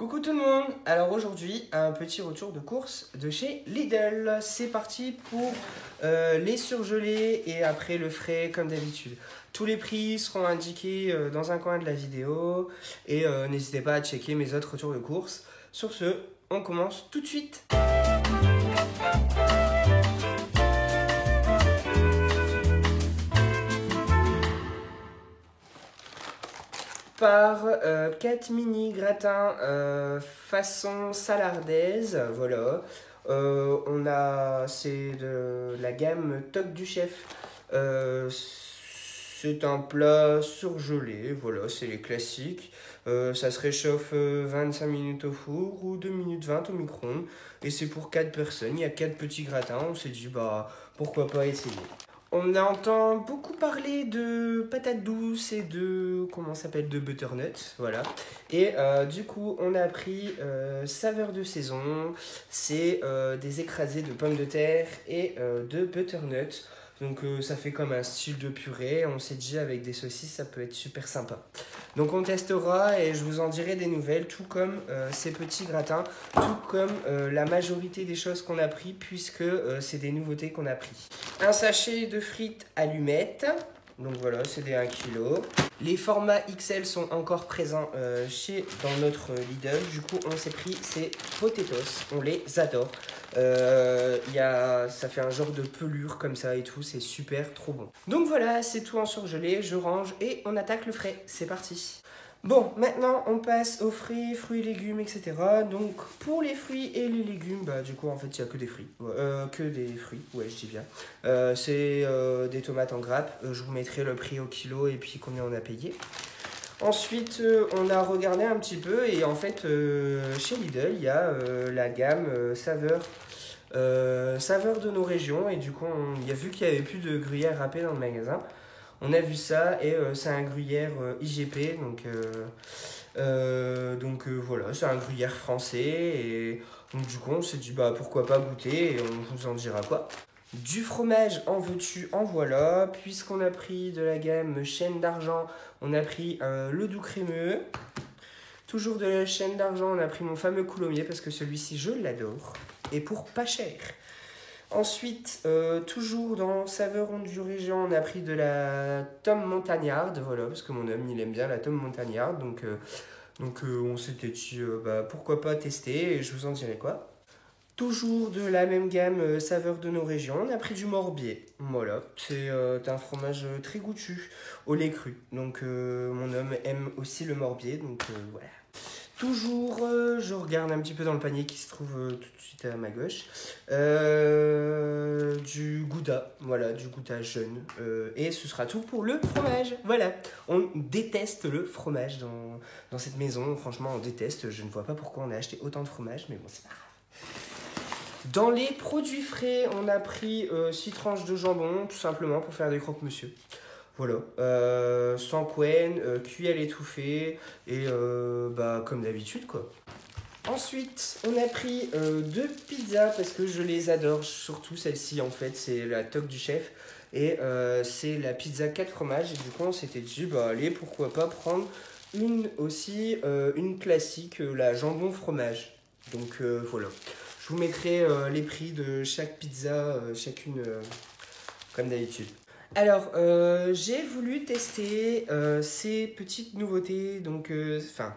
Coucou tout le monde. Alors aujourd'hui, un petit retour de course de chez Lidl. C'est parti pour les surgelés et après le frais comme d'habitude. Tous les prix seront indiqués dans un coin de la vidéo et n'hésitez pas à checker mes autres retours de course. Sur ce, on commence tout de suite. Par 4 mini gratins façon salardaise, voilà. C'est de la gamme Toc du Chef. C'est un plat surgelé, voilà, c'est les classiques. Ça se réchauffe 25 minutes au four ou 2 minutes 20 au micro-ondes. Et c'est pour 4 personnes, il y a 4 petits gratins, on s'est dit bah pourquoi pas essayer. On entend beaucoup parler de patates douces et de, comment ça s'appelle, de butternut, voilà. Et du coup, on a pris saveur de saison, c'est des écrasés de pommes de terre et de butternut. Donc ça fait comme un style de purée, on s'est dit avec des saucisses, ça peut être super sympa. Donc on testera et je vous en dirai des nouvelles, tout comme ces petits gratins, tout comme la majorité des choses qu'on a pris, puisque c'est des nouveautés qu'on a pris. Un sachet de frites allumettes, donc voilà, c'est des 1 kg. Les formats XL sont encore présents dans notre Lidl, du coup on s'est pris ces potatoes, on les adore. Ça fait un genre de pelure comme ça et tout, c'est super, trop bon. Donc voilà, c'est tout en surgelé, je range et on attaque le frais, c'est parti. Bon, maintenant on passe aux fruits et légumes, etc. Donc pour les fruits et les légumes, bah du coup en fait il n'y a que des fruits. Ouais je dis bien. C'est des tomates en grappe, je vous mettrai le prix au kilo et puis combien on a payé. Ensuite, on a regardé un petit peu et en fait, chez Lidl, il y a la gamme saveur de nos régions. Et du coup, il a vu qu'il n'y avait plus de gruyère râpée dans le magasin. On a vu ça et c'est un gruyère IGP. Voilà, c'est un gruyère français. Et donc du coup, on s'est dit, bah pourquoi pas goûter et on vous en dira quoi. Du fromage, en veux-tu, en voilà. Puisqu'on a pris de la gamme chaîne d'argent, on a pris le doux crémeux. Toujours de la chaîne d'argent, on a pris mon fameux coulommiers parce que celui-ci, je l'adore. Et pour pas cher. Ensuite, toujours dans saveur du région, on a pris de la tome montagnarde. Voilà, parce que mon homme, il aime bien la tome montagnarde. Donc on s'était dit, pourquoi pas tester et je vous en dirai quoi. Toujours de la même gamme saveur de nos régions, on a pris du morbier. Voilà, c'est un fromage très goûtu au lait cru. Donc mon homme aime aussi le morbier, donc voilà. Toujours, je regarde un petit peu dans le panier qui se trouve tout de suite à ma gauche. Du gouda, voilà, du gouda jaune. Et ce sera tout pour le fromage. Voilà, on déteste le fromage dans cette maison. Franchement, on déteste. Je ne vois pas pourquoi on a acheté autant de fromage, mais bon, c'est pas grave. Dans les produits frais, on a pris 6 tranches de jambon, tout simplement pour faire des croque-monsieur. Voilà, sans couenne, cuit à l'étouffée, et comme d'habitude quoi. Ensuite, on a pris 2 pizzas parce que je les adore, surtout celle-ci en fait, c'est la Toc du Chef. Et c'est la pizza 4 fromages, et du coup on s'était dit, bah allez, pourquoi pas prendre une classique, la jambon fromage. Donc voilà. Je vous mettrai les prix de chaque pizza, chacune comme d'habitude. Alors, j'ai voulu tester ces petites nouveautés. Donc,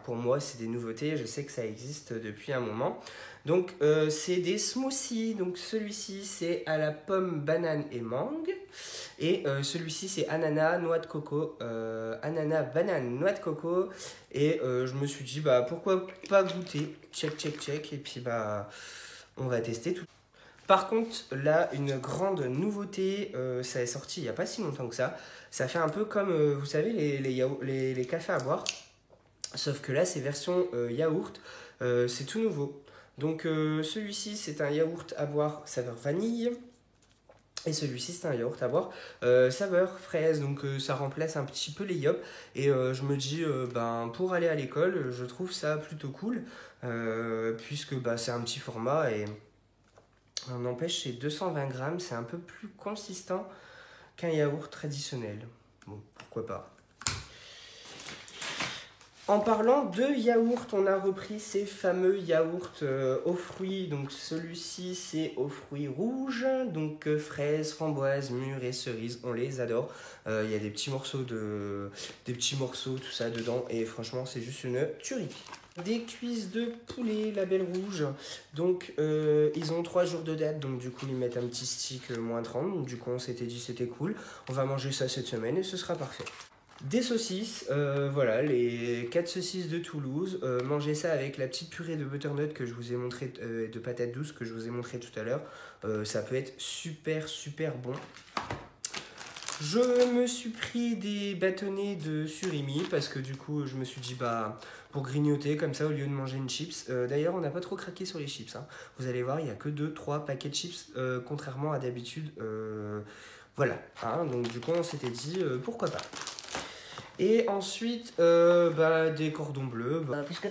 pour moi, c'est des nouveautés. Je sais que ça existe depuis un moment. Donc, c'est des smoothies. Donc, celui-ci, c'est à la pomme, banane et mangue. Et celui-ci, c'est ananas, noix de coco. Ananas, banane, noix de coco. Et je me suis dit, bah, pourquoi pas goûter. Check. Et puis, bah... on va tester tout. Par contre, là, une grande nouveauté, ça est sorti il n'y a pas si longtemps que ça. Ça fait un peu comme, vous savez, les cafés à boire. Sauf que là, c'est version yaourt. C'est tout nouveau. Donc, celui-ci, c'est un yaourt à boire saveur vanille. Et celui-ci, c'est un yaourt à boire saveur fraise. Donc, ça remplace un petit peu les yop. Et je me dis, pour aller à l'école, je trouve ça plutôt cool. Puisque c'est un petit format et... on n'empêche, c'est 220 grammes, c'est un peu plus consistant qu'un yaourt traditionnel. Bon, pourquoi pas. En parlant de yaourt, on a repris ces fameux yaourts aux fruits. Donc celui-ci c'est aux fruits rouges, donc fraises, framboises, mûres et cerises, on les adore. Il y a des petits morceaux tout ça dedans et franchement c'est juste une tuerie. Des cuisses de poulet label rouge, donc ils ont 3 jours de date, donc du coup ils mettent un petit stick moins 30, donc du coup on s'était dit c'était cool, on va manger ça cette semaine et ce sera parfait. Des saucisses, voilà, les 4 saucisses de Toulouse. Mangez ça avec la petite purée de butternut que je vous ai montré, de patates douces que je vous ai montré tout à l'heure. Ça peut être super super bon. Je me suis pris des bâtonnets de surimi parce que du coup je me suis dit bah pour grignoter comme ça au lieu de manger une chips. D'ailleurs on n'a pas trop craqué sur les chips, hein. Vous allez voir il n'y a que 2-3 paquets de chips contrairement à d'habitude. Voilà, hein, donc du coup on s'était dit pourquoi pas. Et ensuite, des cordons bleus. Puisque...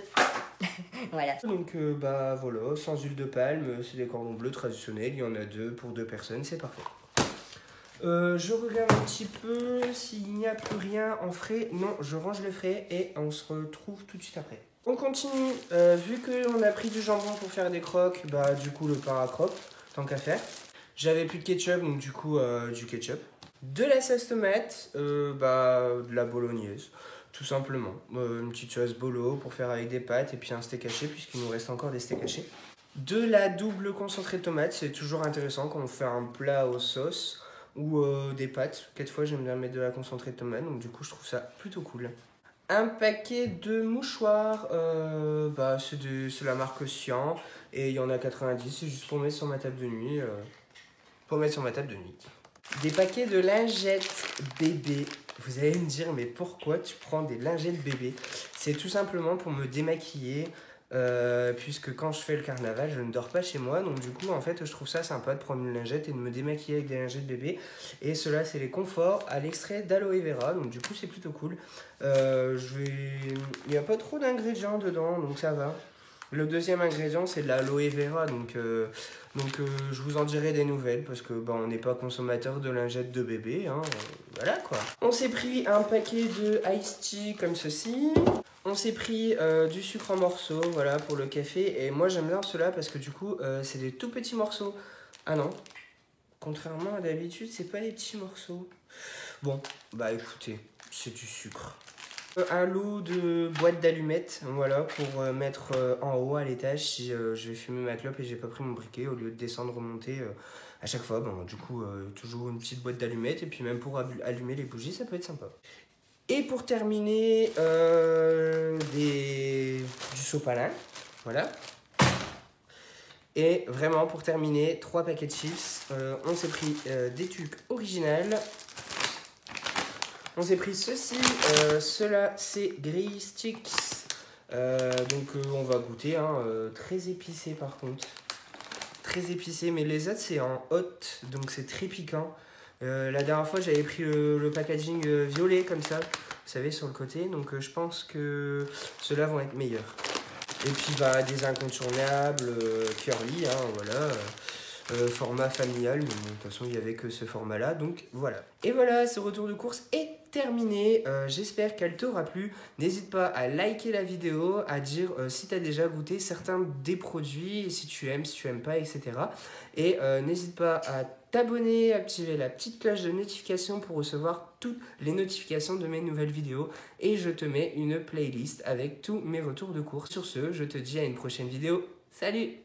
voilà. Donc, voilà, sans huile de palme, c'est des cordons bleus traditionnels. Il y en a 2 pour 2 personnes, c'est parfait. Je regarde un petit peu s'il n'y a plus rien en frais. Non, je range les frais et on se retrouve tout de suite après. On continue. Vu qu'on a pris du jambon pour faire des croques, du coup, le pain à croque, tant qu'à faire. J'avais plus de ketchup, donc du coup, du ketchup. De la sauce tomate, de la bolognaise, tout simplement. Une petite sauce bolo pour faire avec des pâtes et puis un steak haché, puisqu'il nous reste encore des steaks hachés. De la double concentrée de tomate, c'est toujours intéressant quand on fait un plat aux sauces ou des pâtes. Quelquefois, j'aime bien mettre de la concentrée de tomate, donc du coup, je trouve ça plutôt cool. Un paquet de mouchoirs, c'est la marque Sian, et il y en a 90, c'est juste pour mettre sur ma table de nuit. Des paquets de lingettes bébé. Vous allez me dire, mais pourquoi tu prends des lingettes bébé? C'est tout simplement pour me démaquiller, puisque quand je fais le carnaval, je ne dors pas chez moi. Donc du coup, en fait, je trouve ça sympa de prendre une lingette et de me démaquiller avec des lingettes bébé. Et cela, c'est les conforts à l'extrait d'aloe vera. Donc du coup, c'est plutôt cool. Il n'y a pas trop d'ingrédients dedans, donc ça va. Le deuxième ingrédient, c'est de l'aloe vera, donc je vous en dirai des nouvelles, parce que on n'est pas consommateur de lingettes de bébé, hein, voilà quoi. On s'est pris un paquet de iced tea comme ceci. On s'est pris du sucre en morceaux, voilà, pour le café, et moi j'aime bien cela parce que du coup, c'est des tout petits morceaux. Ah non, contrairement à d'habitude, c'est pas des petits morceaux. Bon, écoutez, c'est du sucre. Un lot de boîtes d'allumettes, voilà, pour mettre en haut à l'étage si je vais fumer ma clope et j'ai pas pris mon briquet, au lieu de descendre, remonter à chaque fois. Du coup, toujours une petite boîte d'allumettes, et puis même pour allumer les bougies, ça peut être sympa. Et pour terminer, du sopalin, voilà. Et vraiment, pour terminer, 3 paquets de chips. On s'est pris des trucs originales. On s'est pris ceci, cela c'est Grey Sticks, on va goûter, hein, très épicé par contre, très épicé, mais les autres c'est en hot, donc c'est très piquant. La dernière fois j'avais pris le packaging violet comme ça, vous savez, sur le côté, donc je pense que ceux-là vont être meilleurs. Et puis des incontournables, curly, hein, voilà. Format familial, mais bon, de toute façon il n'y avait que ce format là, donc voilà. Et voilà, ce retour de course est terminé. J'espère qu'elle t'aura plu. N'hésite pas à liker la vidéo, à dire si tu as déjà goûté certains des produits, si tu aimes pas, etc. Et n'hésite pas à t'abonner, activer la petite cloche de notification pour recevoir toutes les notifications de mes nouvelles vidéos, et je te mets une playlist avec tous mes retours de course. Sur ce, je te dis à une prochaine vidéo. Salut!